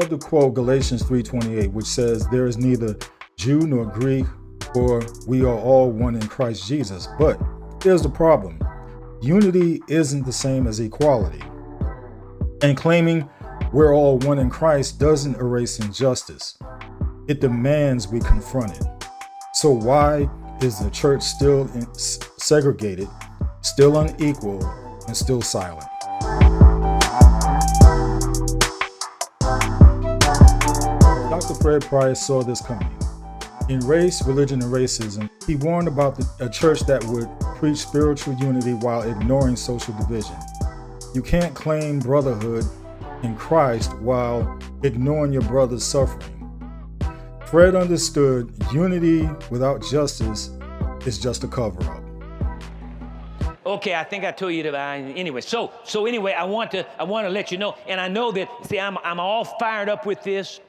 love to quote Galatians 3:28, which says, "There is neither Jew nor Greek, for we are all one in Christ Jesus." But here's the problem. Unity isn't the same as equality. And claiming we're all one in Christ doesn't erase injustice. It demands we confront it. So why is the church still segregated, still unequal, and still silent? Dr. Fred Price saw this coming. In Race, Religion, and Racism, he warned about a church that would preach spiritual unity while ignoring social division. You can't claim brotherhood in Christ while ignoring your brother's suffering. Fred understood unity without justice is just a cover-up. Okay, I think I told you that. Anyway, so anyway, I want to let you know, and I know that. See, I'm all fired up with this,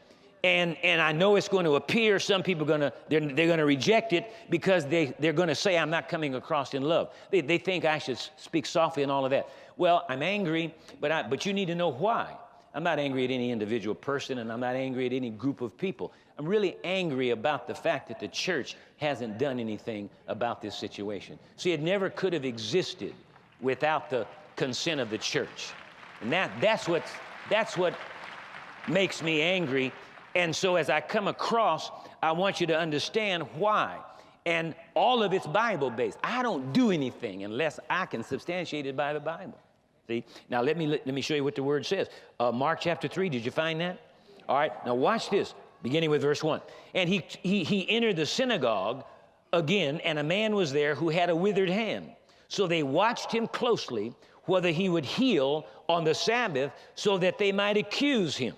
and I know it's going to appear some people they're going to reject it because they're going to say I'm not coming across in love. They think I should speak softly and all of that. Well, I'm angry, but you need to know why. I'm not angry at any individual person, and I'm not angry at any group of people. I'm really angry about the fact that the church hasn't done anything about this situation. See, it never could have existed without the consent of the church. And that's what makes me angry. And so as I come across, I want you to understand why. And all of it's Bible-based. I don't do anything unless I can substantiate it by the Bible. See? Now let me show you what the word says. Mark chapter 3, did you find that? All right, now watch this, beginning with verse 1. And he entered the synagogue again, and a man was there who had a withered hand. So they watched him closely, whether he would heal on the Sabbath, so that they might accuse him.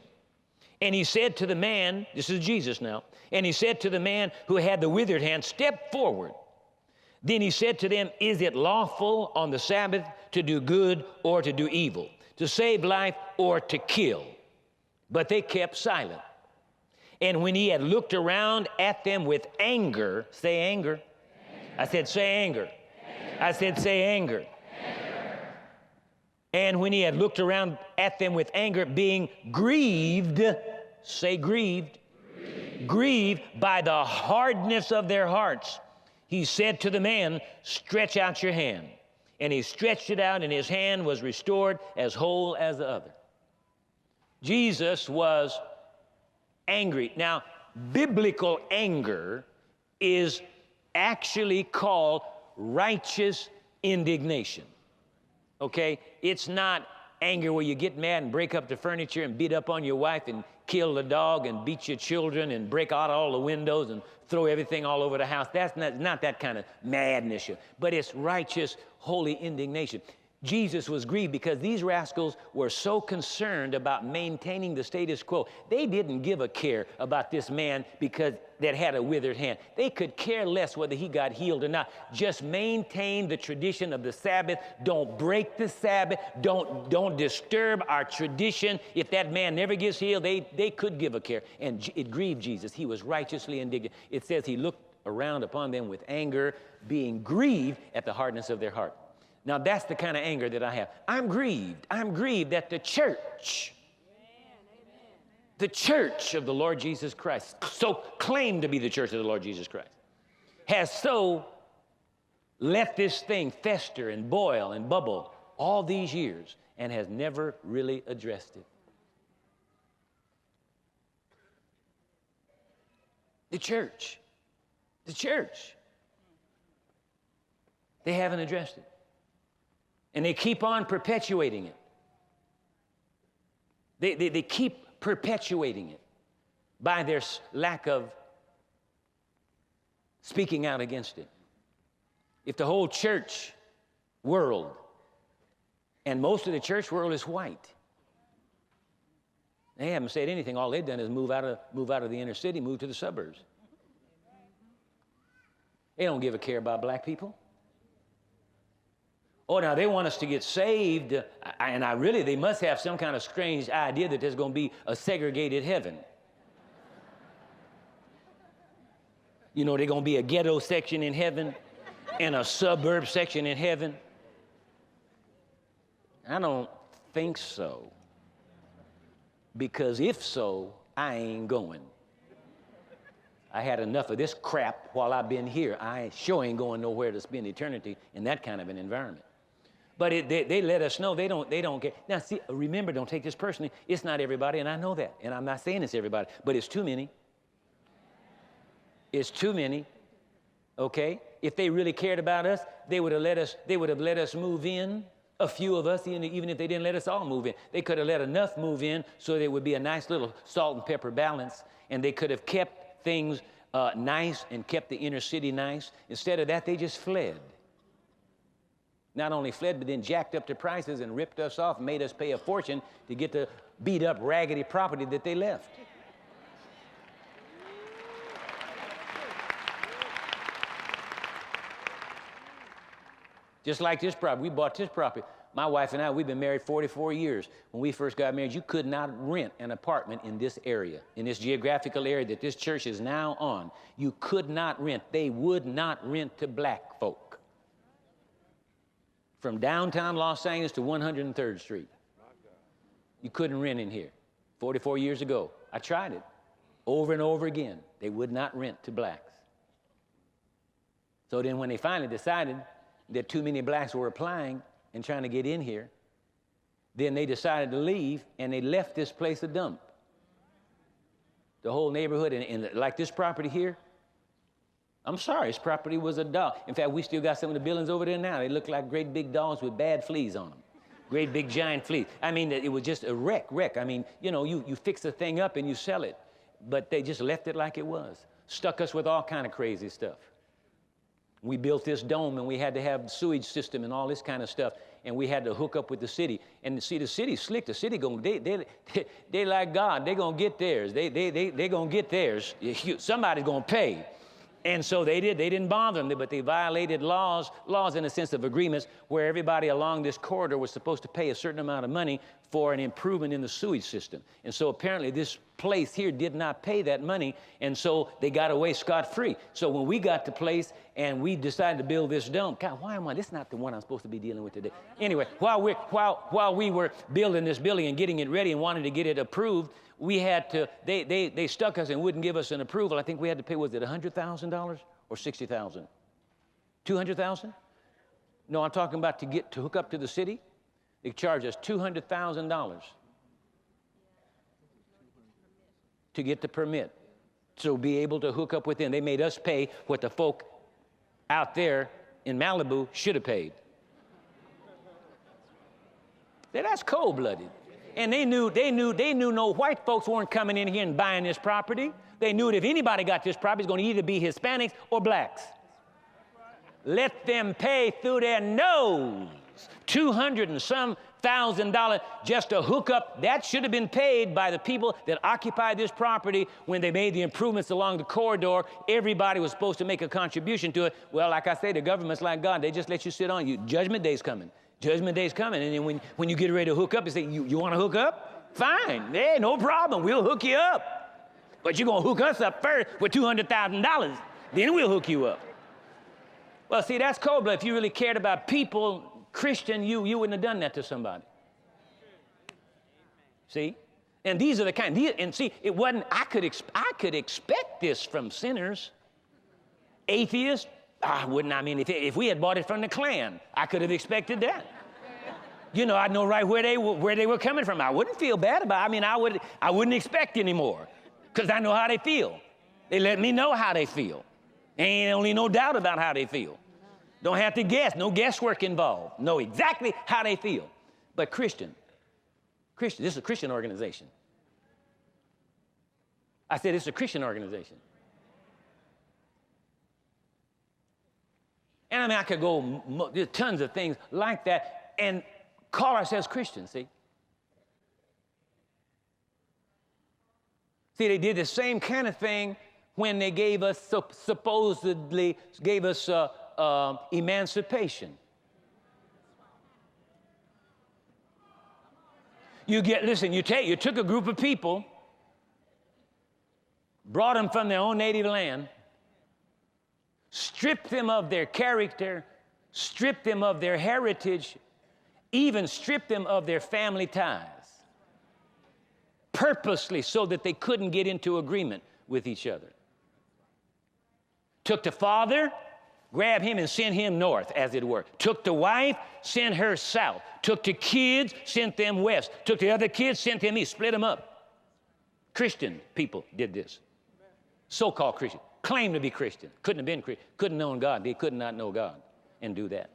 And he said to the man, this is Jesus now, and he said to the man who had the withered hand, "Step forward." Then he said to them, "Is it lawful on the Sabbath to do good or to do evil, to save life or to kill?" But they kept silent. And when he had looked around at them with anger, say anger. I said, say anger. I said, say anger. And when he had looked around at them with anger, being grieved, say grieved, grieved by the hardness of their hearts, he said to the man, "Stretch out your hand." And he stretched it out, and his hand was restored as whole as the other. Jesus was angry. Now, biblical anger is actually called righteous indignation. Okay? It's not anger where you get mad and break up the furniture and beat up on your wife and kill the dog and beat your children and break out all the windows and throw everything all over the house. That's not that kind of madness. But it's righteous, holy indignation. Jesus was grieved because these rascals were so concerned about maintaining the status quo. They didn't give a care about this man that had a withered hand. They could care less whether he got healed or not. Just maintain the tradition of the Sabbath. Don't break the Sabbath. Don't disturb our tradition. If that man never gets healed, they could give a care. And it grieved Jesus. He was righteously indignant. It says he looked around upon them with anger, being grieved at the hardness of their heart. Now, that's the kind of anger that I have. I'm grieved. I'm grieved that the church of the Lord Jesus Christ, so claimed to be the church of the Lord Jesus Christ, has so let this thing fester and boil and bubble all these years and has never really addressed it. The church, they haven't addressed it. And they keep on perpetuating it. They keep perpetuating it by their lack of speaking out against it. If the whole church world, and most of the church world is white, they haven't said anything. All they've done is move out of the inner city, move to the suburbs. They don't give a care about black people. Oh, now they want us to get saved, and they must have some kind of strange idea that there's going to be a segregated heaven. You know, there's going to be a ghetto section in heaven and a suburb section in heaven. I don't think so. Because if so, I ain't going. I had enough of this crap while I've been here. I sure ain't going nowhere to spend eternity in that kind of an environment. But they let us know they don't care. Now, see, remember, don't take this personally. It's not everybody, and I know that. And I'm not saying it's everybody, but it's too many. It's too many, okay? If they really cared about us, they would have let us move in, a few of us, even if they didn't let us all move in. They could have let enough move in so there would be a nice little salt and pepper balance, and they could have kept things nice and kept the inner city nice. Instead of that, they just fled. Not only fled, but then jacked up the prices and ripped us off and made us pay a fortune to get the beat up, raggedy property that they left. Just like this property, we bought this property. My wife and I, we've been married 44 years. When we first got married, you could not rent an apartment in this area, in this geographical area that this church is now on. You could not rent. They would not rent to black folk. From downtown Los Angeles to 103rd Street. You couldn't rent in here. 44 years ago, I tried it over and over again. They would not rent to blacks. So then when they finally decided that too many blacks were applying and trying to get in here, then they decided to leave, and they left this place a dump. The whole neighborhood, and like this property here, I'm sorry, this property was a dog. In fact, we still got some of the buildings over there now. They look like great big dogs with bad fleas on them. Great big giant fleas. I mean, it was just a wreck. I mean, you know, you fix the thing up and you sell it. But they just left it like it was. Stuck us with all kind of crazy stuff. We built this dome, and we had to have sewage system and all this kind of stuff, and we had to hook up with the city. And see, the city's slick. The city they like God. They gonna get theirs. They gonna get theirs. Somebody's gonna pay. And so they didn't bother them, but they violated laws in a sense of agreements where everybody along this corridor was supposed to pay a certain amount of money for an improvement in the sewage system. And so apparently this place here did not pay that money, and so they got away scot-free. So when we got the place and we decided to build this dome, God, why am I, this is not the one I'm supposed to be dealing with today. Anyway, while we were building this building and getting it ready and wanted to get it approved, we had to, they stuck us and wouldn't give us an approval. I think we had to pay, was it $100,000 or $60,000? $200,000? No, I'm talking about to hook up to the city. They charged us $200,000 to get the permit, to be able to hook up with them. They made us pay what the folk out there in Malibu should have paid. That's cold-blooded. And they knew no white folks weren't coming in here and buying this property. They knew that if anybody got this property, it's going to either be Hispanics or blacks. Let them pay through their nose. $200,000 and some just to hook up. That should have been paid by the people that occupied this property when they made the improvements along the corridor. Everybody was supposed to make a contribution to it. Well, like I say, the government's like God. They just let you sit on you. Judgment day's coming. Judgment day's coming. And then when you get ready to hook up, you say, you want to hook up? Fine. Hey, no problem. We'll hook you up. But you're going to hook us up first with $200,000. Then we'll hook you up. Well, see, that's cold blood. If you really cared about people, Christian, you wouldn't have done that to somebody. See? And these are the kind, and see, it wasn't, I could expect this from sinners. Atheists, if we had bought it from the Klan, I could have expected that. You know, I'd know right where they were coming from. I wouldn't feel bad about it. I wouldn't expect anymore because I know how they feel. They let me know how they feel. Ain't only no doubt about how they feel. Don't have to guess. No guesswork involved. Know exactly how they feel. But Christian, this is a Christian organization. I said it's a Christian organization. And I could go, there's tons of things like that and call ourselves Christians, see? See, they did the same kind of thing when they gave us, supposedly gave us emancipation. You took a group of people, brought them from their own native land, stripped them of their character, stripped them of their heritage, even stripped them of their family ties. purposely so that they couldn't get into agreement with each other. Took the father, grab him and send him north, as it were. Took the wife, sent her south. Took the kids, sent them west. Took the other kids, sent them east. Split them up. Christian people did this. So-called Christian. Claimed to be Christian. Couldn't have been Christian. Couldn't have known God. They could not know God and do that.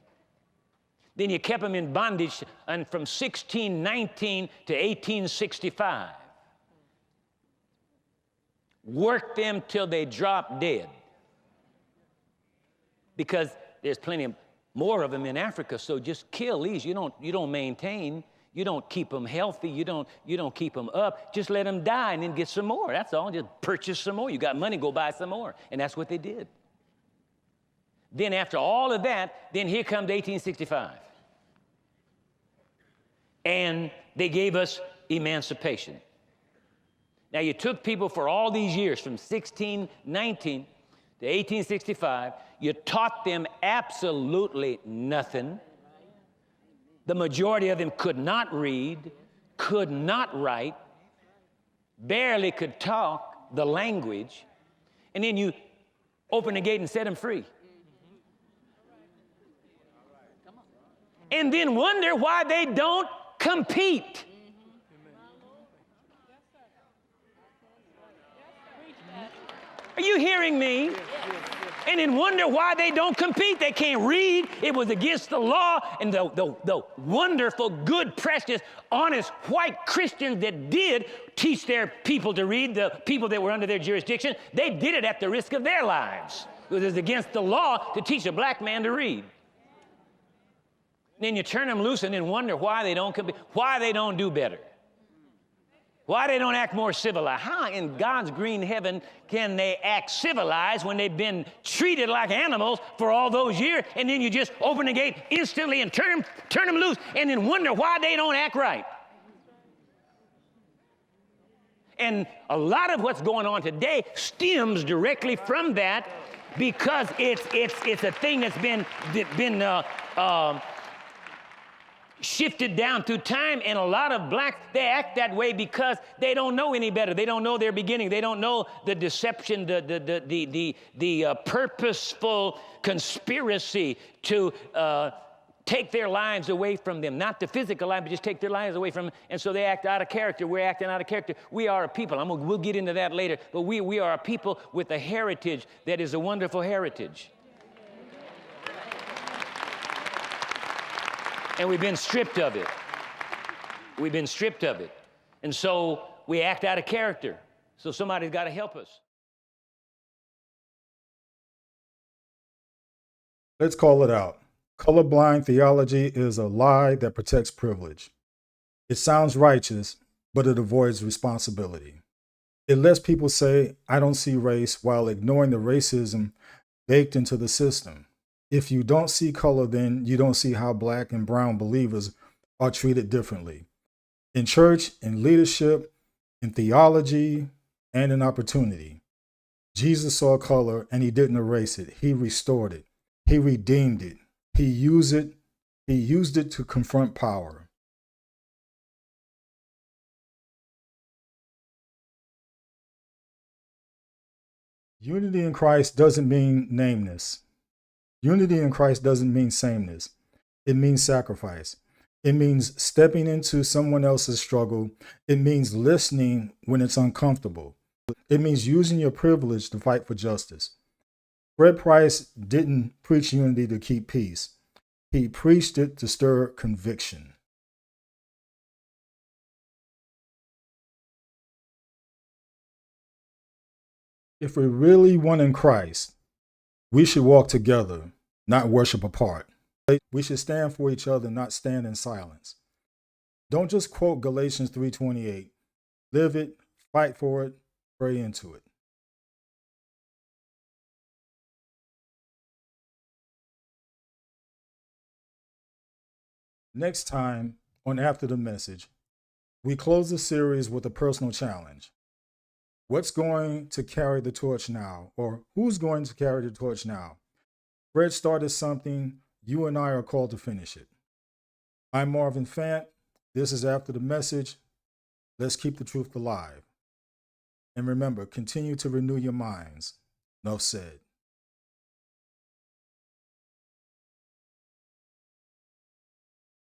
Then you kept them in bondage and from 1619 to 1865. Worked them till they dropped dead. Because there's plenty more of them in Africa, so just kill these. You don't maintain, you don't keep them healthy, you don't keep them up. Just let them die and then get some more. That's all. Just purchase some more. You got money, go buy some more. And that's what they did. Then after all of that, then here comes 1865. And they gave us emancipation. Now you took people for all these years from 1619 to 1865, you taught them absolutely nothing. The majority of them could not read, could not write, barely could talk the language, and then you open the gate and set them free. And then wonder why they don't compete. Are you hearing me? And then wonder why they don't compete. They can't read. It was against the law. And the wonderful, good, precious, honest, white Christians that did teach their people to read, the people that were under their jurisdiction, they did it at the risk of their lives. It was against the law to teach a black man to read. Then you turn them loose and then wonder why they don't compete, why they don't do better. Why they don't act more civilized? How in God's green heaven can they act civilized when they've been treated like animals for all those years, and then you just open the gate instantly and turn them loose and then wonder why they don't act right? And a lot of what's going on today stems directly from that, because it's a thing that's been shifted down through time, and a lot of blacks, they act that way because they don't know any better. They don't know their beginning. They don't know the deception, the purposeful conspiracy to take their lives away from them. Not the physical life, but just take their lives away from them. And so they act out of character. We're acting out of character. We are a people. We'll get into that later. But we are a people with a heritage that is a wonderful heritage. And we've been stripped of it. We've been stripped of it. And so we act out of character. So somebody's got to help us. Let's call it out. Colorblind theology is a lie that protects privilege. It sounds righteous, but it avoids responsibility. It lets people say, I don't see race, while ignoring the racism baked into the system. If you don't see color, then you don't see how black and brown believers are treated differently. In church, in leadership, in theology, and in opportunity. Jesus saw color and he didn't erase it. He restored it. He redeemed it. He used it to confront power. Unity in Christ doesn't mean nameness. Unity in Christ doesn't mean sameness. It means sacrifice. It means stepping into someone else's struggle. It means listening when it's uncomfortable. It means using your privilege to fight for justice. Fred Price didn't preach unity to keep peace. He preached it to stir conviction. If we're really one in Christ, we should walk together, not worship apart. We should stand for each other, not stand in silence. Don't just quote Galatians 3:28. Live it, fight for it, pray into it. Next time on After the Message, we close the series with a personal challenge. What's going to carry the torch now? Or who's going to carry the torch now? Fred started something. You and I are called to finish it. I'm Marvin Fant. This is After the Message. Let's keep the truth alive. And remember, continue to renew your minds. Enough said.